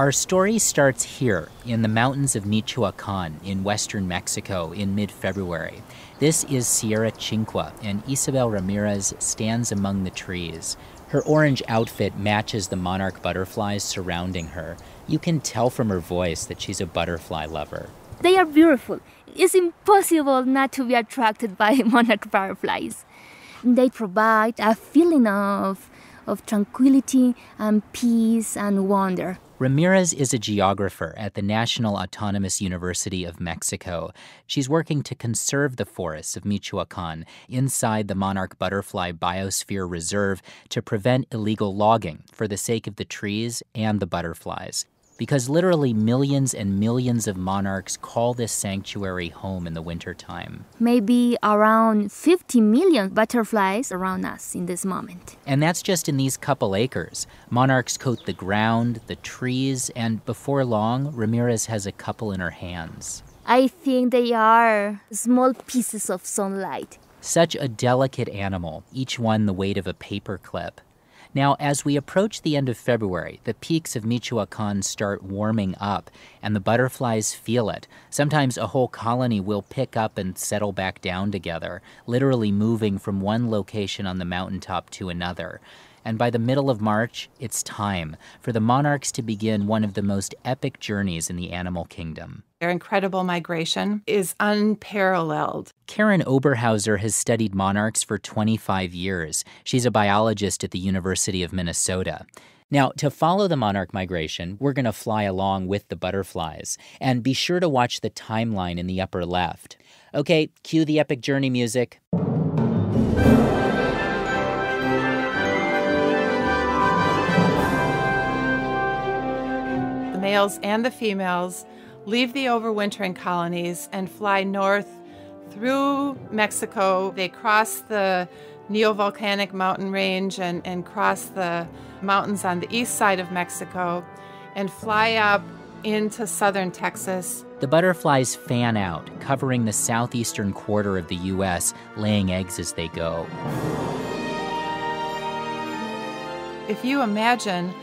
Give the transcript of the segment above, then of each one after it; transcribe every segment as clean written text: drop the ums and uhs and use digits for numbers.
Our story starts here in the mountains of Michoacan in western Mexico in mid-February. This is Sierra Cinque, and Isabel Ramirez stands among the trees. Her orange outfit matches the monarch butterflies surrounding her. You can tell from her voice that she's a butterfly lover. They are beautiful. It's impossible not to be attracted by monarch butterflies. They provide a feeling of tranquility and peace and wonder. Ramirez is a geographer at the National Autonomous University of Mexico. She's working to conserve the forests of Michoacan inside the monarch butterfly biosphere reserve to prevent illegal logging for the sake of the trees and the butterflies. Because literally millions and millions of monarchs call this sanctuary home in the wintertime. Maybe around 50 million butterflies around us in this moment. And that's just in these couple acres. Monarchs coat the ground, the trees, and before long, Ramirez has a couple in her hands. I think they are small pieces of sunlight. Such a delicate animal, each one the weight of a paper clip. Now, as we approach the end of February, the peaks of Michoacan start warming up, and the butterflies feel it. Sometimes a whole colony will pick up and settle back down together, literally moving from one location on the mountaintop to another. And by the middle of March, it's time for the monarchs to begin one of the most epic journeys in the animal kingdom. Their incredible migration is unparalleled. Karen Oberhauser has studied monarchs for 25 years. She's a biologist at the University of Minnesota. Now, to follow the monarch migration, we're going to fly along with the butterflies. And be sure to watch the timeline in the upper left. Okay, cue the epic journey music. Males and the females leave the overwintering colonies and fly north through Mexico. They cross the neovolcanic mountain range and cross the mountains on the east side of Mexico and fly up into southern Texas. The butterflies fan out, covering the southeastern quarter of the U.S., laying eggs as they go. If you imagine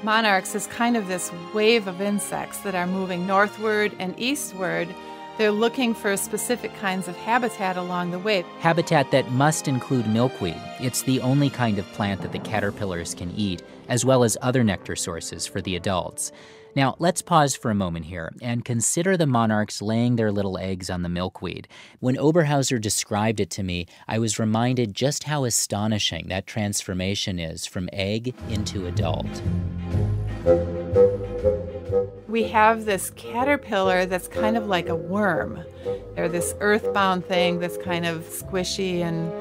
monarchs as kind of this wave of insects that are moving northward and eastward, they're looking for specific kinds of habitat along the way. Habitat that must include milkweed. It's the only kind of plant that the caterpillars can eat, as well as other nectar sources for the adults. Now, let's pause for a moment here and consider the monarchs laying their little eggs on the milkweed. When Oberhauser described it to me, I was reminded just how astonishing that transformation is from egg into adult. We have this caterpillar that's kind of like a worm. They're this earthbound thing that's kind of squishy and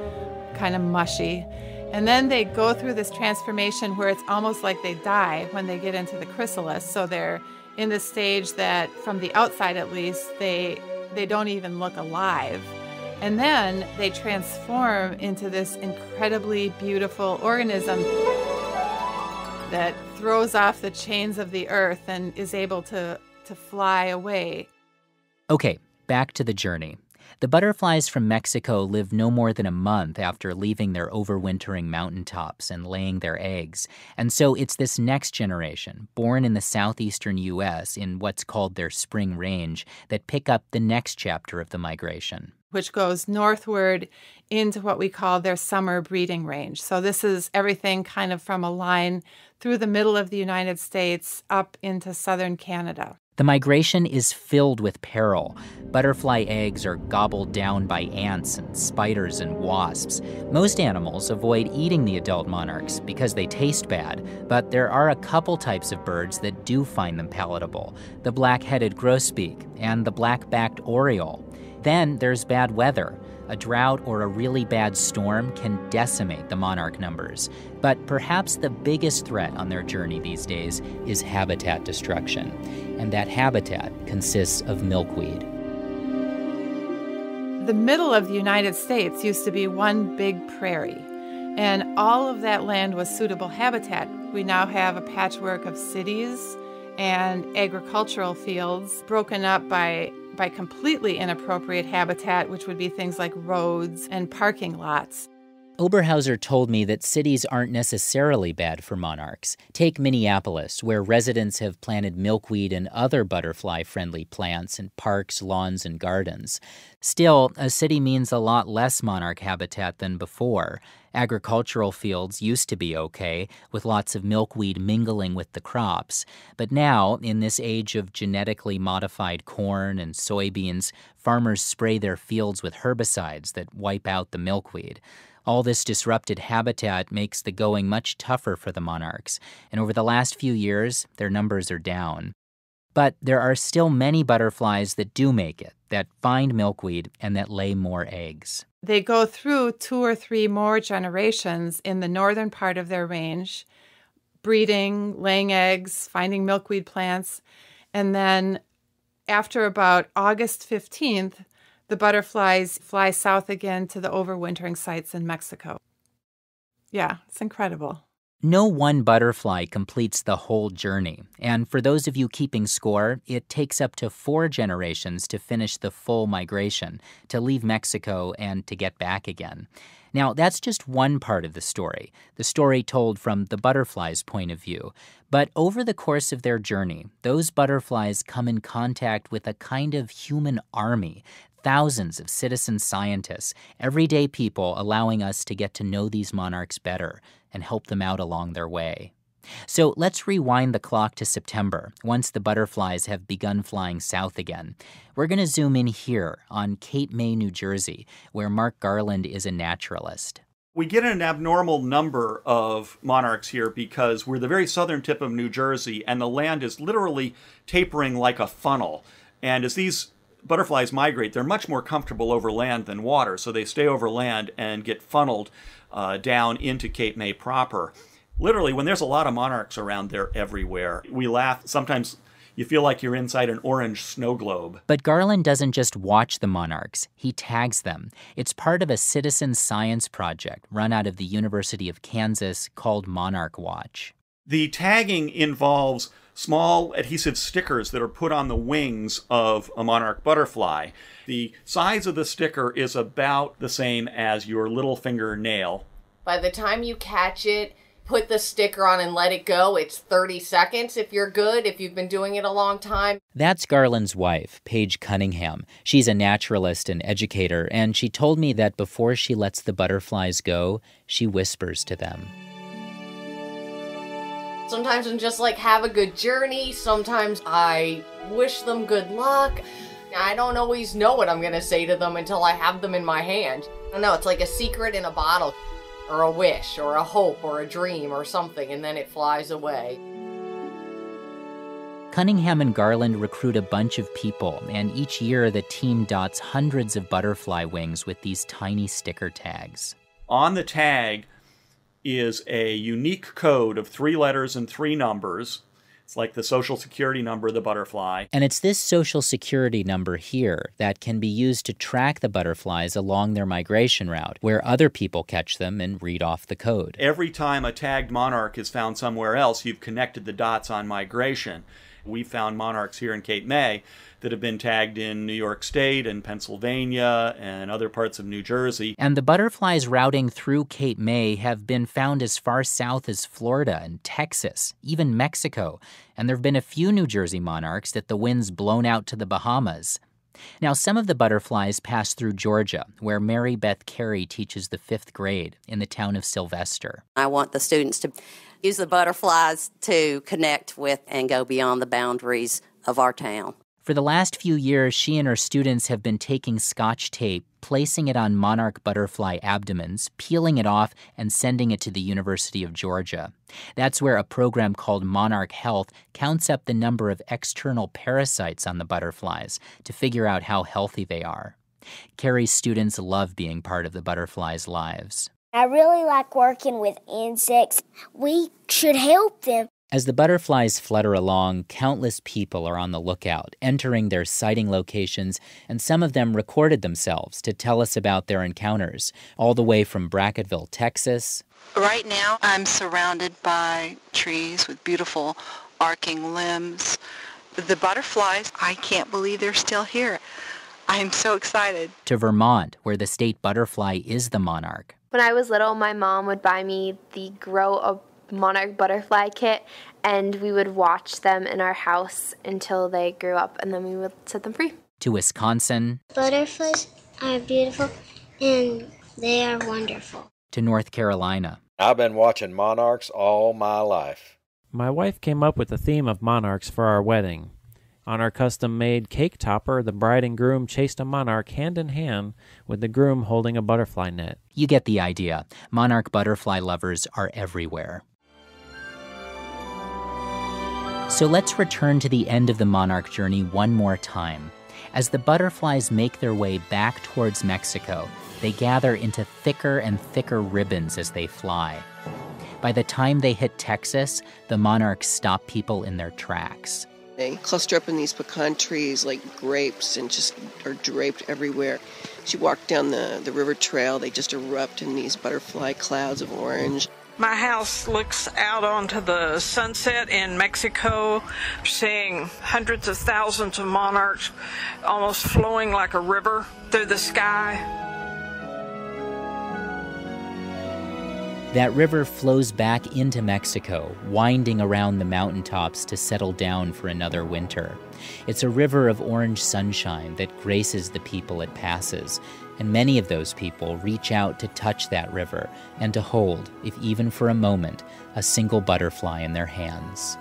kind of mushy. And then they go through this transformation where it's almost like they die when they get into the chrysalis. So they're in this stage that, from the outside at least, they don't even look alive. And then they transform into this incredibly beautiful organism that throws off the chains of the earth and is able to fly away. Okay, back to the journey. The butterflies from Mexico live no more than a month after leaving their overwintering mountaintops and laying their eggs. And so it's this next generation, born in the southeastern U.S. in what's called their spring range, that pick up the next chapter of the migration, which goes northward into what we call their summer breeding range. So this is everything kind of from a line through the middle of the United States up into southern Canada. The migration is filled with peril. Butterfly eggs are gobbled down by ants and spiders and wasps. Most animals avoid eating the adult monarchs because they taste bad, but there are a couple types of birds that do find them palatable: the black-headed grosbeak and the black-backed oriole. Then there's bad weather. A drought or a really bad storm can decimate the monarch numbers. But perhaps the biggest threat on their journey these days is habitat destruction. And that habitat consists of milkweed. The middle of the United States used to be one big prairie, and all of that land was suitable habitat. We now have a patchwork of cities and agricultural fields broken up by completely inappropriate habitat, which would be things like roads and parking lots. Oberhauser told me that cities aren't necessarily bad for monarchs. Take Minneapolis, where residents have planted milkweed and other butterfly-friendly plants in parks, lawns, and gardens. Still, a city means a lot less monarch habitat than before. Agricultural fields used to be okay, with lots of milkweed mingling with the crops. But now, in this age of genetically modified corn and soybeans, farmers spray their fields with herbicides that wipe out the milkweed. All this disrupted habitat makes the going much tougher for the monarchs, and over the last few years, their numbers are down. But there are still many butterflies that do make it, that find milkweed, and that lay more eggs. They go through 2 or 3 more generations in the northern part of their range, breeding, laying eggs, finding milkweed plants, and then after about August 15th, the butterflies fly south again to the overwintering sites in Mexico. Yeah, it's incredible. No one butterfly completes the whole journey, and for those of you keeping score, it takes up to 4 generations to finish the full migration, to leave Mexico and to get back again. Now, that's just one part of the story told from the butterfly's point of view. But over the course of their journey, those butterflies come in contact with a kind of human army. Thousands of citizen scientists, everyday people allowing us to get to know these monarchs better and help them out along their way. So let's rewind the clock to September, once the butterflies have begun flying south again. We're going to zoom in here on Cape May, New Jersey, where Mark Garland is a naturalist. We get an abnormal number of monarchs here because we're the very southern tip of New Jersey, and the land is literally tapering like a funnel. And as these butterflies migrate, they're much more comfortable over land than water, so they stay over land and get funneled down into Cape May proper. Literally, when there's a lot of monarchs around, they're everywhere. We laugh. Sometimes you feel like you're inside an orange snow globe. But Garland doesn't just watch the monarchs, he tags them. It's part of a citizen science project run out of the University of Kansas called Monarch Watch. The tagging involves small adhesive stickers that are put on the wings of a monarch butterfly. The size of the sticker is about the same as your little fingernail. By the time you catch it, put the sticker on and let it go, it's 30 seconds if you're good, if you've been doing it a long time. That's Garland's wife, Paige Cunningham. She's a naturalist and educator, and she told me that before she lets the butterflies go, she whispers to them. Sometimes I'm just like, have a good journey. Sometimes I wish them good luck. I don't always know what I'm going to say to them until I have them in my hand. I don't know, it's like a secret in a bottle, or a wish, or a hope, or a dream, or something, and then it flies away. Cunningham and Garland recruit a bunch of people, and each year the team dots hundreds of butterfly wings with these tiny sticker tags. On the tag is a unique code of 3 letters and 3 numbers. It's like the social security number of the butterfly. And it's this social security number here that can be used to track the butterflies along their migration route, where other people catch them and read off the code. Every time a tagged monarch is found somewhere else, you've connected the dots on migration. We found monarchs here in Cape May that have been tagged in New York State and Pennsylvania and other parts of New Jersey. And the butterflies routing through Cape May have been found as far south as Florida and Texas, even Mexico. And there have been a few New Jersey monarchs that the wind's blown out to the Bahamas. Now, some of the butterflies pass through Georgia, where Mary Beth Carey teaches the 5th grade in the town of Sylvester. I want the students to use the butterflies to connect with and go beyond the boundaries of our town. For the last few years, she and her students have been taking Scotch tape, placing it on monarch butterfly abdomens, peeling it off, and sending it to the University of Georgia. That's where a program called Monarch Health counts up the number of external parasites on the butterflies to figure out how healthy they are. Carrie's students love being part of the butterflies' lives. I really like working with insects. We should help them. As the butterflies flutter along, countless people are on the lookout, entering their sighting locations, and some of them recorded themselves to tell us about their encounters, all the way from Brackettville, Texas. Right now, I'm surrounded by trees with beautiful arcing limbs. The butterflies, I can't believe they're still here. I'm so excited. To Vermont, where the state butterfly is the monarch. When I was little, my mom would buy me the Grow a Monarch butterfly kit, and we would watch them in our house until they grew up, and then we would set them free. To Wisconsin. Butterflies are beautiful, and they are wonderful. To North Carolina. I've been watching monarchs all my life. My wife came up with the theme of monarchs for our wedding. On our custom-made cake topper, the bride and groom chased a monarch hand in hand with the groom holding a butterfly net. You get the idea. Monarch butterfly lovers are everywhere. So let's return to the end of the monarch journey one more time. As the butterflies make their way back towards Mexico, they gather into thicker and thicker ribbons as they fly. By the time they hit Texas, the monarchs stop people in their tracks. They cluster up in these pecan trees like grapes and just are draped everywhere. As you walk down the river trail, they just erupt in these butterfly clouds of orange. My house looks out onto the sunset in Mexico, seeing hundreds of thousands of monarchs almost flowing like a river through the sky. That river flows back into Mexico, winding around the mountaintops to settle down for another winter. It's a river of orange sunshine that graces the people it passes, and many of those people reach out to touch that river and to hold, if even for a moment, a single butterfly in their hands.